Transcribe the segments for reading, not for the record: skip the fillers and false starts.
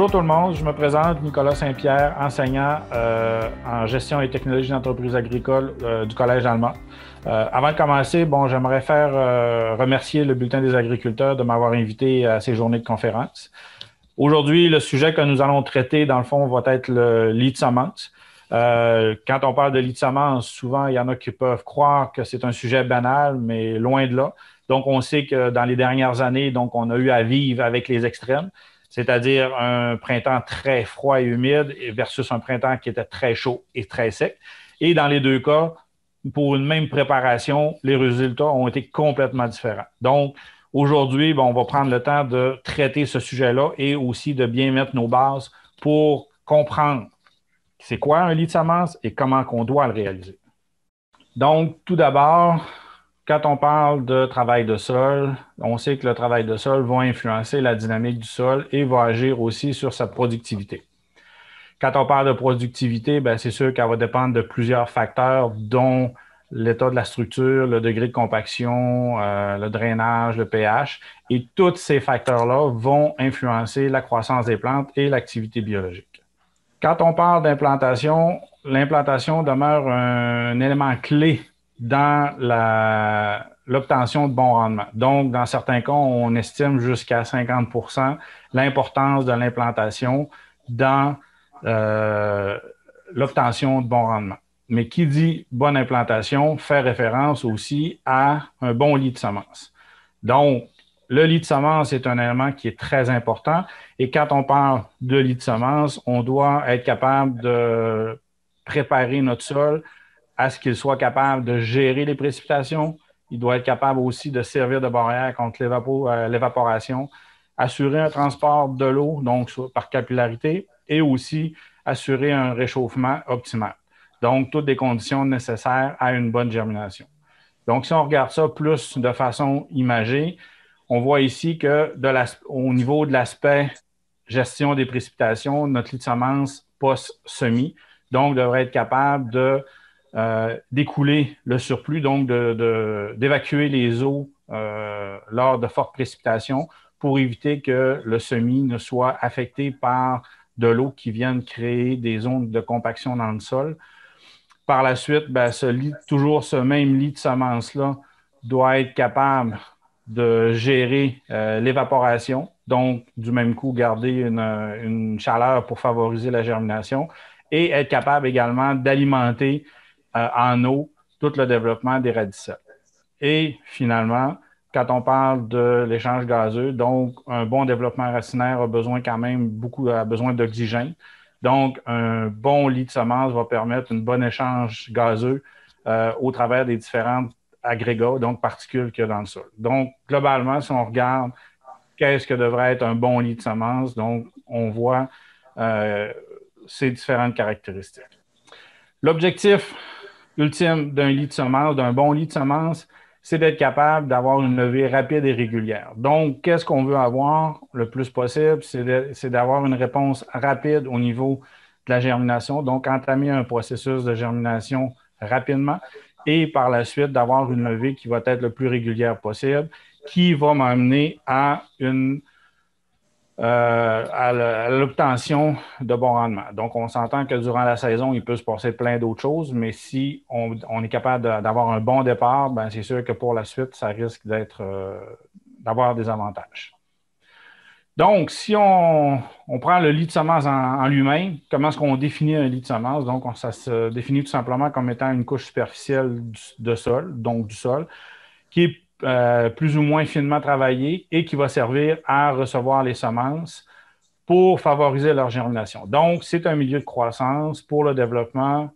Bonjour tout le monde, je me présente Nicolas Saint-Pierre, enseignant en gestion et technologie d'entreprise agricole du Collège Allemand. Avant de commencer, j'aimerais remercier le Bulletin des agriculteurs de m'avoir invité à ces journées de conférence. Aujourd'hui, le sujet que nous allons traiter, dans le fond, va être le lit de semences. Quand on parle de lit de semences, souvent, il y en a qui peuvent croire que c'est un sujet banal, mais loin de là. Donc, on sait que dans les dernières années, on a eu à vivre avec les extrêmes, c'est-à-dire un printemps très froid et humide versus un printemps qui était très chaud et très sec. Et dans les deux cas, pour une même préparation, les résultats ont été complètement différents. Donc, aujourd'hui, on va prendre le temps de traiter ce sujet-là et aussi de bien mettre nos bases pour comprendre c'est quoi un lit de semences et comment on doit le réaliser. Donc, tout d'abord, quand on parle de travail de sol, on sait que le travail de sol va influencer la dynamique du sol et va agir aussi sur sa productivité. Quand on parle de productivité, c'est sûr qu'elle va dépendre de plusieurs facteurs, dont l'état de la structure, le degré de compaction, le drainage, le pH. Et tous ces facteurs-là vont influencer la croissance des plantes et l'activité biologique. Quand on parle d'implantation, l'implantation demeure un élément clé dans l'obtention de bons rendements. Donc, dans certains cas, on estime jusqu'à 50% l'importance de l'implantation dans l'obtention de bons rendements. Mais qui dit bonne implantation fait référence aussi à un bon lit de semences. Donc, le lit de semences est un élément qui est très important. Et quand on parle de lit de semences, on doit être capable de préparer notre sol à ce qu'il soit capable de gérer les précipitations. Il doit être capable aussi de servir de barrière contre l'évaporation, assurer un transport de l'eau, donc par capillarité, et aussi assurer un réchauffement optimal. Donc, toutes des conditions nécessaires à une bonne germination. Donc, si on regarde ça plus de façon imagée, on voit ici que au niveau de l'aspect gestion des précipitations, notre lit de semences post-semis, donc, devrait être capable d'écouler le surplus, donc d'évacuer les eaux lors de fortes précipitations pour éviter que le semis ne soit affecté par de l'eau qui vienne créer des zones de compaction dans le sol. Par la suite, toujours ce même lit de semences-là doit être capable de gérer l'évaporation, donc du même coup garder une chaleur pour favoriser la germination et être capable également d'alimenter en eau tout le développement des radicelles. Et finalement, quand on parle de l'échange gazeux, donc un bon développement racinaire a besoin quand même besoin d'oxygène. Donc, un bon lit de semences va permettre un bon échange gazeux au travers des différents agrégats, donc particules qu'il y a dans le sol. Donc, globalement, si on regarde qu'est-ce que devrait être un bon lit de semences, donc on voit ces différentes caractéristiques. L'objectif ultime d'un lit de semences, d'un bon lit de semences, c'est d'être capable d'avoir une levée rapide et régulière. Donc, qu'est-ce qu'on veut avoir le plus possible? C'est d'avoir une réponse rapide au niveau de la germination, donc entamer un processus de germination rapidement et par la suite d'avoir une levée qui va être le plus régulière possible, qui va m'amener à l'obtention de bons rendements. Donc, on s'entend que durant la saison, il peut se passer plein d'autres choses, mais si on est capable d'avoir un bon départ, c'est sûr que pour la suite, ça risque d'avoir des avantages. Donc, si on prend le lit de semences en lui-même, comment est-ce qu'on définit un lit de semences? Donc, ça se définit tout simplement comme étant une couche superficielle de sol, donc du sol, qui est plus ou moins finement travaillé et qui va servir à recevoir les semences pour favoriser leur germination. Donc, c'est un milieu de croissance pour le développement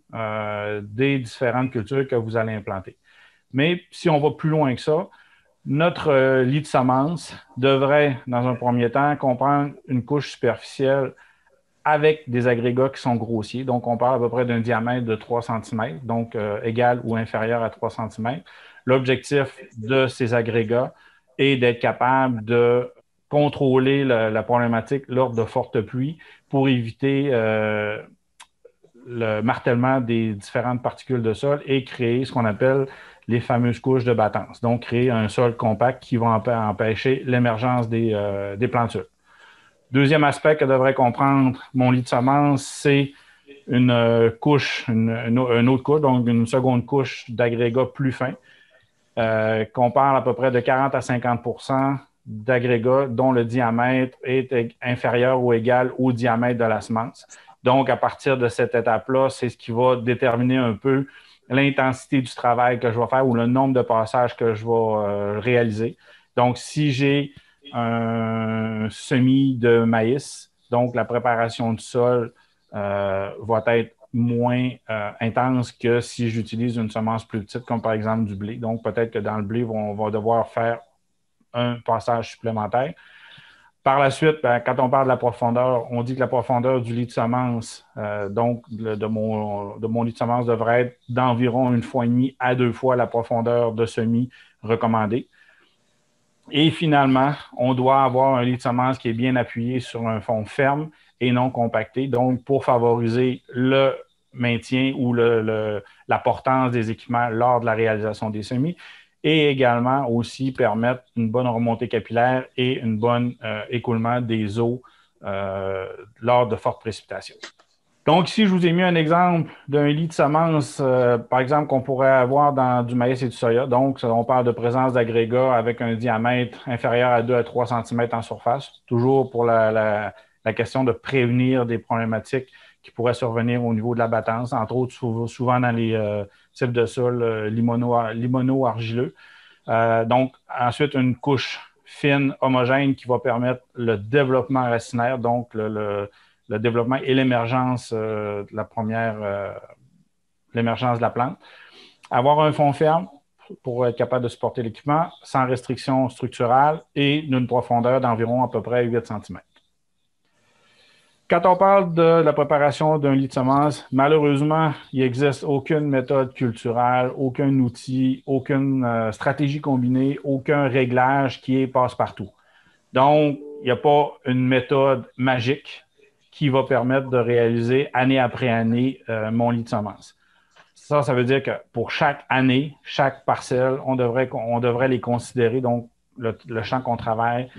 des différentes cultures que vous allez implanter. Mais si on va plus loin que ça, notre lit de semences devrait, dans un premier temps, comprendre une couche superficielle avec des agrégats qui sont grossiers. Donc, on parle à peu près d'un diamètre de 3 cm, donc égal ou inférieur à 3 cm. L'objectif de ces agrégats est d'être capable de contrôler la problématique lors de fortes pluies pour éviter le martèlement des différentes particules de sol et créer ce qu'on appelle les fameuses couches de battance. Donc, créer un sol compact qui va empêcher l'émergence des plantules. Deuxième aspect que devrait comprendre mon lit de semences, c'est une couche, une autre couche, donc une seconde couche d'agrégat plus fin, qu'on parle à peu près de 40 à 50 d'agrégats dont le diamètre est inférieur ou égal au diamètre de la semence. Donc, à partir de cette étape-là, c'est ce qui va déterminer un peu l'intensité du travail que je vais faire ou le nombre de passages que je vais réaliser. Donc, si j'ai un semis de maïs, donc la préparation du sol va être moins intense que si j'utilise une semence plus petite, comme par exemple du blé. Donc, peut-être que dans le blé, on va devoir faire un passage supplémentaire. Par la suite, ben, quand on parle de la profondeur, on dit que la profondeur du lit de semence, de mon lit de semence, devrait être d'environ 1,5 fois à 2 fois la profondeur de semis recommandée. Et finalement, on doit avoir un lit de semence qui est bien appuyé sur un fond ferme et non compacté, donc pour favoriser le maintien ou la portance des équipements lors de la réalisation des semis et également aussi permettre une bonne remontée capillaire et un bon écoulement des eaux lors de fortes précipitations. Donc, ici, je vous ai mis un exemple d'un lit de semences, par exemple, qu'on pourrait avoir dans du maïs et du soya. Donc, on parle de présence d'agrégats avec un diamètre inférieur à 2 à 3 cm en surface, toujours pour la question de prévenir des problématiques qui pourraient survenir au niveau de la battance, entre autres souvent dans les types de sols limono-argileux. Donc, ensuite, une couche fine, homogène qui va permettre le développement racinaire, donc le développement et l'émergence de l'émergence de la plante. Avoir un fond ferme pour être capable de supporter l'équipement sans restriction structurale et d'une profondeur d'environ à peu près 8 cm. Quand on parle de la préparation d'un lit de semences, malheureusement, il n'existe aucune méthode culturelle, aucun outil, aucune stratégie combinée, aucun réglage qui est passe-partout. Donc, il n'y a pas une méthode magique qui va permettre de réaliser année après année mon lit de semences. Ça veut dire que pour chaque année, chaque parcelle, on devrait les considérer, donc le champ qu'on travaille,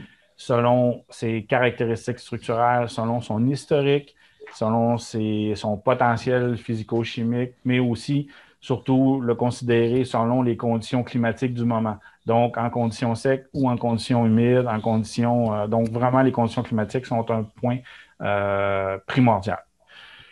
selon ses caractéristiques structurelles, selon son historique, selon son potentiel physico-chimique, mais aussi, surtout, le considérer selon les conditions climatiques du moment. Donc, en conditions secs ou en conditions humides, en conditions... donc, vraiment, les conditions climatiques sont un point primordial.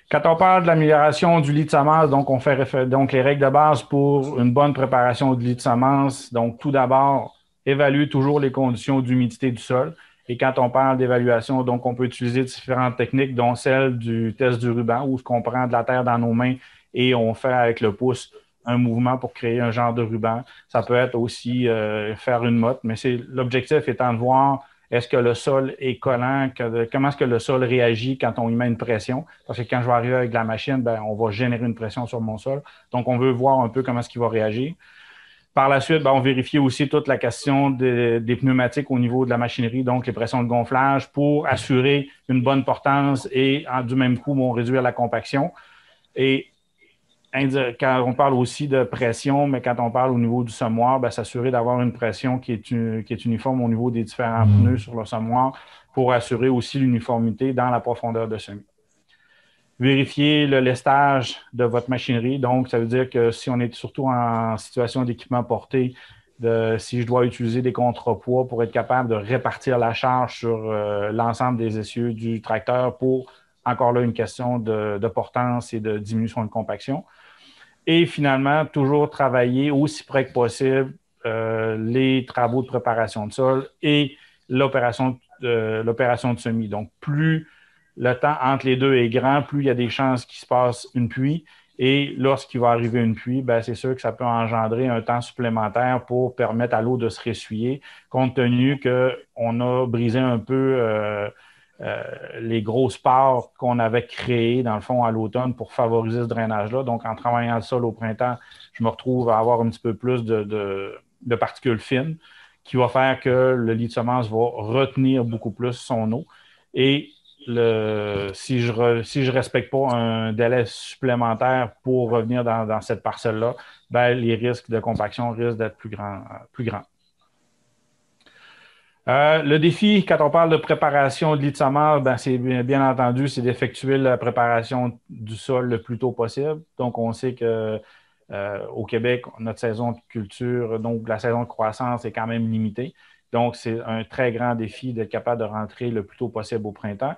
Quand on parle de l'amélioration du lit de semence, donc on fait donc les règles de base pour une bonne préparation du lit de semence. Donc, tout d'abord, évaluer toujours les conditions d'humidité du sol. Et quand on parle d'évaluation, donc on peut utiliser différentes techniques, dont celle du test du ruban, où on prend de la terre dans nos mains et on fait avec le pouce un mouvement pour créer un genre de ruban. Ça peut être aussi faire une motte, mais l'objectif étant de voir est-ce que le sol est collant? Comment est-ce que le sol réagit quand on y met une pression? Parce que quand je vais arriver avec la machine, ben, on va générer une pression sur mon sol. Donc, on veut voir un peu comment est-ce qu'il va réagir. Par la suite, ben, on vérifie aussi toute la question des pneumatiques au niveau de la machinerie, donc les pressions de gonflage pour assurer une bonne portance et du même coup, on réduire la compaction. Et quand on parle aussi de pression, mais quand on parle au niveau du semoir, ben, s'assurer d'avoir une pression qui est uniforme au niveau des différents pneus sur le semoir pour assurer aussi l'uniformité dans la profondeur de semis. Vérifier le lestage de votre machinerie. Donc, ça veut dire que si on est surtout en situation d'équipement porté, si je dois utiliser des contrepoids pour être capable de répartir la charge sur l'ensemble des essieux du tracteur pour, encore là, une question de portance et de diminution de compaction. Et finalement, toujours travailler aussi près que possible les travaux de préparation de sol et l'opération de semis. Donc, plus le temps entre les deux est grand, plus il y a des chances qu'il se passe une pluie. Et lorsqu'il va arriver une pluie, ben, c'est sûr que ça peut engendrer un temps supplémentaire pour permettre à l'eau de se ressuyer, compte tenu qu'on a brisé un peu les grosses parts qu'on avait créées, dans le fond, à l'automne pour favoriser ce drainage-là. Donc, en travaillant le sol au printemps, je me retrouve à avoir un petit peu plus de particules fines qui va faire que le lit de semence va retenir beaucoup plus son eau. Et si je respecte pas un délai supplémentaire pour revenir dans cette parcelle-là, ben, les risques de compaction risquent d'être plus grands. Le défi, quand on parle de préparation de lit de semence, ben, c'est bien entendu, c'est d'effectuer la préparation du sol le plus tôt possible. Donc, on sait que au Québec, notre saison de culture, donc la saison de croissance est quand même limitée. Donc, c'est un très grand défi d'être capable de rentrer le plus tôt possible au printemps.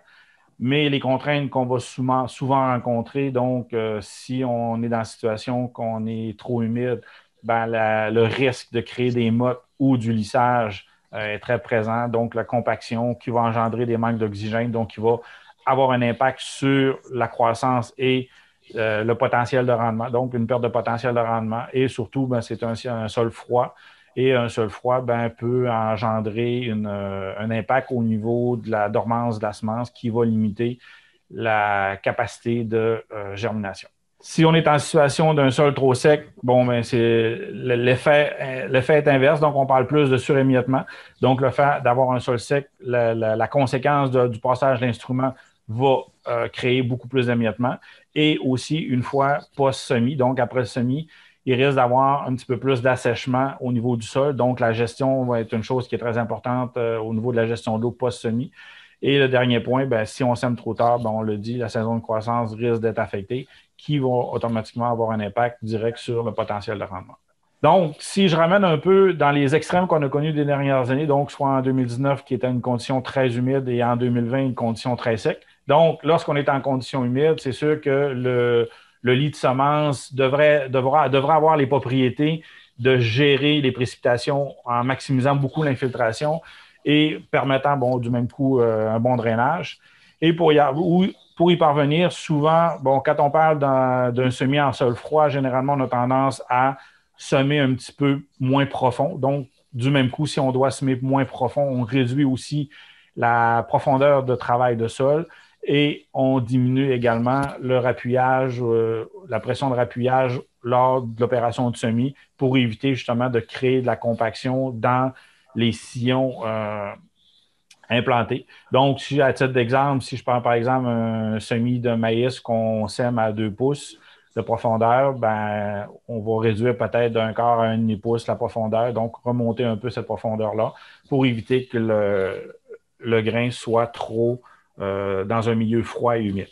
Mais les contraintes qu'on va souvent rencontrer, donc si on est dans la situation qu'on est trop humide, ben, le risque de créer des mottes ou du lissage est très présent. Donc, la compaction qui va engendrer des manques d'oxygène, donc qui va avoir un impact sur la croissance et le potentiel de rendement. Donc, une perte de potentiel de rendement. Et surtout, ben, c'est un sol froid. Et un sol froid ben, peut engendrer un impact au niveau de la dormance de la semence qui va limiter la capacité de germination. Si on est en situation d'un sol trop sec, bon, ben l'effet est inverse, donc on parle plus de surémiettement. Donc, le fait d'avoir un sol sec, la conséquence du passage d'instruments va créer beaucoup plus d'émiettement. Et aussi, une fois post-semis, donc après le semis, il risque d'avoir un petit peu plus d'assèchement au niveau du sol. Donc, la gestion va être une chose qui est très importante au niveau de la gestion de l'eau post-semis. Et le dernier point, ben, si on sème trop tard, ben, on le dit, la saison de croissance risque d'être affectée, qui va automatiquement avoir un impact direct sur le potentiel de rendement. Donc, si je ramène un peu dans les extrêmes qu'on a connus des dernières années, donc soit en 2019 qui était une condition très humide et en 2020 une condition très sec. Donc, lorsqu'on est en condition humide, c'est sûr que le lit de semence devra avoir les propriétés de gérer les précipitations en maximisant beaucoup l'infiltration et permettant, bon, du même coup, un bon drainage. Et pour y parvenir, souvent, bon, quand on parle d'un semis en sol froid, généralement, on a tendance à semer un petit peu moins profond. Donc, du même coup, si on doit semer moins profond, on réduit aussi la profondeur de travail de sol et on diminue également le rappuyage, la pression de rappuyage lors de l'opération de semis pour éviter justement de créer de la compaction dans les sillons implantés. Donc, si à titre d'exemple, si je prends par exemple un semis de maïs qu'on sème à 2 pouces de profondeur, ben, on va réduire peut-être d'un quart à un demi-pouce la profondeur, donc remonter un peu cette profondeur-là pour éviter que le grain soit trop dans un milieu froid et humide.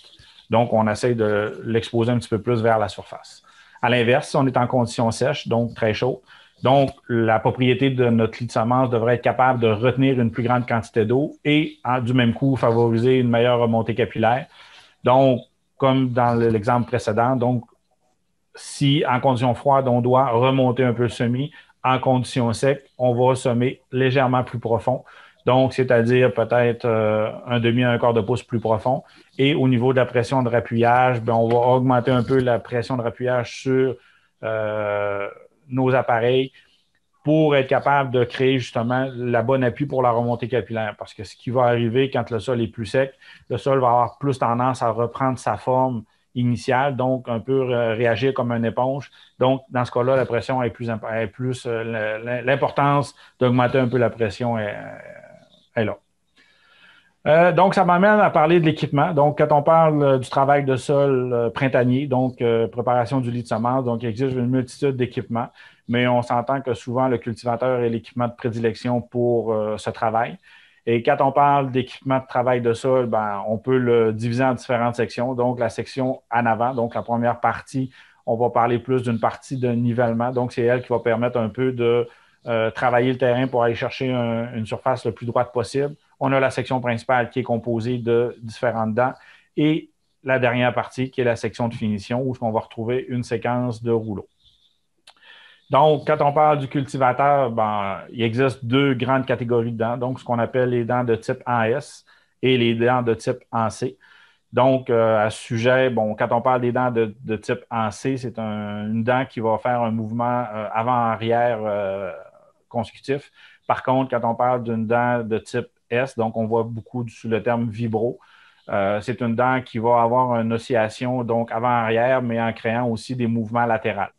Donc, on essaie de l'exposer un petit peu plus vers la surface. À l'inverse, si on est en conditions sèches, donc très chaud, donc la propriété de notre lit de semence devrait être capable de retenir une plus grande quantité d'eau et, du même coup, favoriser une meilleure remontée capillaire. Donc, comme dans l'exemple précédent, donc, si en conditions froides, on doit remonter un peu le semis, en conditions secs, on va semer légèrement plus profond. Donc, c'est-à-dire peut-être un demi à un quart de pouce plus profond. Et au niveau de la pression de rappuyage, ben, on va augmenter un peu la pression de rappuyage sur nos appareils pour être capable de créer justement la bonne appui pour la remontée capillaire. Parce que ce qui va arriver quand le sol est plus sec, le sol va avoir plus tendance à reprendre sa forme initiale, donc un peu réagir comme une éponge. Donc, dans ce cas-là, la pression est plus l'importance d'augmenter un peu la pression est là. Donc, ça m'amène à parler de l'équipement. Donc, quand on parle du travail de sol printanier, donc préparation du lit de semence, donc il existe une multitude d'équipements, mais on s'entend que souvent le cultivateur est l'équipement de prédilection pour ce travail. Et quand on parle d'équipement de travail de sol, ben, on peut le diviser en différentes sections. Donc, la section en avant, donc la première partie, on va parler plus d'une partie de nivellement. Donc, c'est elle qui va permettre un peu de travailler le terrain pour aller chercher une surface le plus droite possible. On a la section principale qui est composée de différentes dents et la dernière partie qui est la section de finition où on va retrouver une séquence de rouleaux. Donc, quand on parle du cultivateur, ben, il existe deux grandes catégories de dents. Donc, ce qu'on appelle les dents de type AS et les dents de type AC. Donc, à ce sujet, bon, quand on parle des dents de type AC, c'est une dent qui va faire un mouvement avant-arrière consécutif. Par contre, quand on parle d'une dent de type S, donc on voit beaucoup sous le terme vibro, c'est une dent qui va avoir une oscillation donc avant-arrière, mais en créant aussi des mouvements latéraux.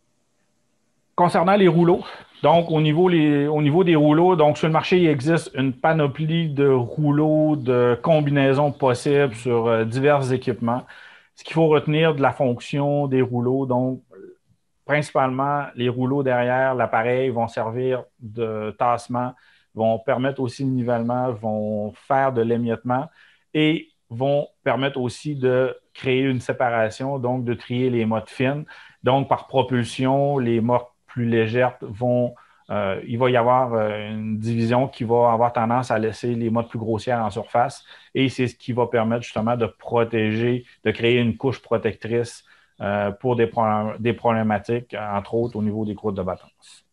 Concernant les rouleaux, donc au niveau des rouleaux, donc sur le marché, il existe une panoplie de rouleaux, de combinaisons possibles sur divers équipements. Ce qu'il faut retenir de la fonction des rouleaux, donc principalement les rouleaux derrière l'appareil vont servir de tassement, vont permettre aussi le nivellement, vont faire de l'émiettement et vont permettre aussi de créer une séparation, donc de trier les mottes fines. Donc, par propulsion, les mottes plus légères il va y avoir une division qui va avoir tendance à laisser les mottes plus grossières en surface et c'est ce qui va permettre justement de protéger, de créer une couche protectrice pour des problématiques, entre autres au niveau des croûtes de battance.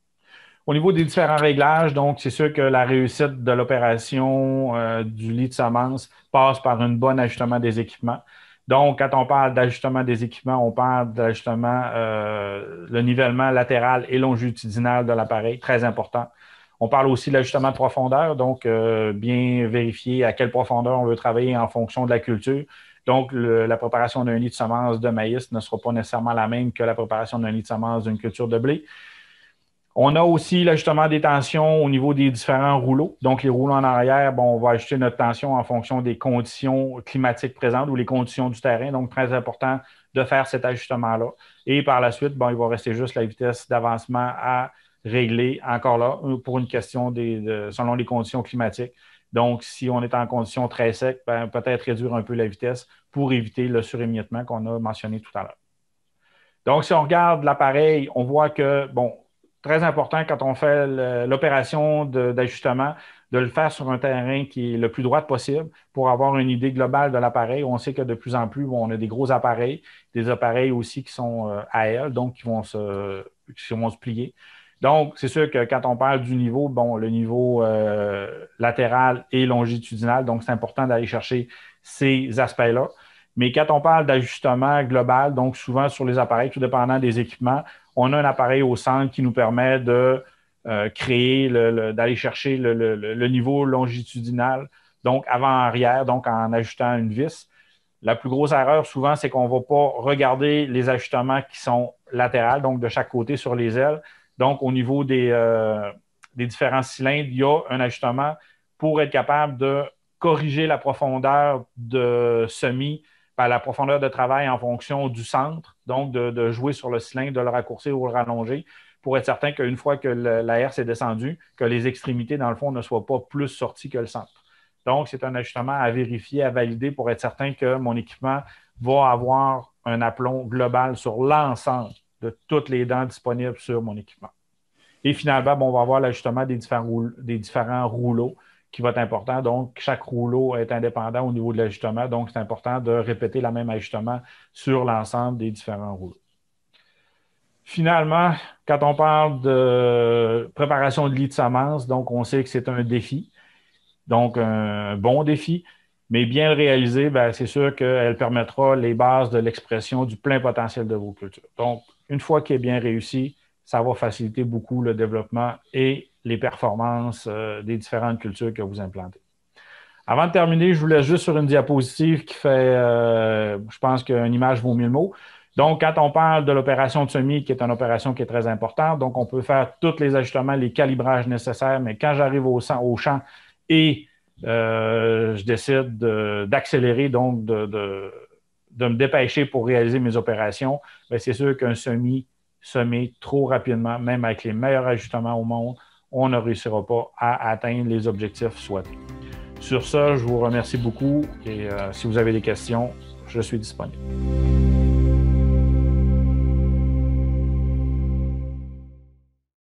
Au niveau des différents réglages, donc c'est sûr que la réussite de l'opération du lit de semence passe par un bon ajustement des équipements. Donc, quand on parle d'ajustement des équipements, on parle d'ajustement, le nivellement latéral et longitudinal de l'appareil, très important. On parle aussi de l'ajustement de profondeur, donc bien vérifier à quelle profondeur on veut travailler en fonction de la culture. Donc, la préparation d'un lit de semence de maïs ne sera pas nécessairement la même que la préparation d'un lit de semence d'une culture de blé. On a aussi l'ajustement des tensions au niveau des différents rouleaux. Donc, les rouleaux en arrière, bon, on va ajuster notre tension en fonction des conditions climatiques présentes ou les conditions du terrain. Donc, très important de faire cet ajustement-là. Et par la suite, bon, il va rester juste la vitesse d'avancement à régler, encore là, pour une question selon les conditions climatiques. Donc, si on est en conditions très secs, ben, peut-être réduire un peu la vitesse pour éviter le surémiettement qu'on a mentionné tout à l'heure. Donc, si on regarde l'appareil, on voit que, bon, très important quand on fait l'opération d'ajustement, de le faire sur un terrain qui est le plus droit possible pour avoir une idée globale de l'appareil. On sait que de plus en plus, bon, on a des gros appareils, des appareils aussi qui sont à aile, donc qui vont se plier. Donc, c'est sûr que quand on parle du niveau, bon, le niveau latéral et longitudinal, donc c'est important d'aller chercher ces aspects-là. Mais quand on parle d'ajustement global, donc souvent sur les appareils, tout dépendant des équipements, on a un appareil au centre qui nous permet de créer, d'aller chercher le niveau longitudinal, donc avant-arrière, donc en ajustant une vis. La plus grosse erreur, souvent, c'est qu'on ne va pas regarder les ajustements qui sont latérales, donc de chaque côté sur les ailes. Donc, au niveau des différents cylindres, il y a un ajustement pour être capable de corriger la profondeur de semis, la profondeur de travail en fonction du centre, donc de jouer sur le cylindre, de le raccourcir ou le rallonger, pour être certain qu'une fois que l'air s'est descendu, que les extrémités, dans le fond, ne soient pas plus sorties que le centre. Donc, c'est un ajustement à vérifier, à valider pour être certain que mon équipement va avoir un aplomb global sur l'ensemble de toutes les dents disponibles sur mon équipement. Et finalement, bon, on va avoir l'ajustement des différents rouleaux qui va être important. Donc, chaque rouleau est indépendant au niveau de l'ajustement. Donc, c'est important de répéter le même ajustement sur l'ensemble des différents rouleaux. Finalement, quand on parle de préparation de lit de semence, donc on sait que c'est un défi. Donc, un bon défi, mais bien le réaliser, bien, c'est sûr qu'elle permettra les bases de l'expression du plein potentiel de vos cultures. Donc, une fois qu'il est bien réussi, ça va faciliter beaucoup le développement et les performances des différentes cultures que vous implantez. Avant de terminer, je vous laisse juste sur une diapositive qui fait, je pense qu'une image vaut mieux le mot. Donc, quand on parle de l'opération de semis, qui est une opération qui est très importante, donc on peut faire tous les ajustements, les calibrages nécessaires, mais quand j'arrive au champ et je décide d'accélérer, donc de me dépêcher pour réaliser mes opérations, bien, c'est sûr qu'un semé trop rapidement, même avec les meilleurs ajustements au monde, on ne réussira pas à atteindre les objectifs souhaités. Sur ça, je vous remercie beaucoup et si vous avez des questions, je suis disponible.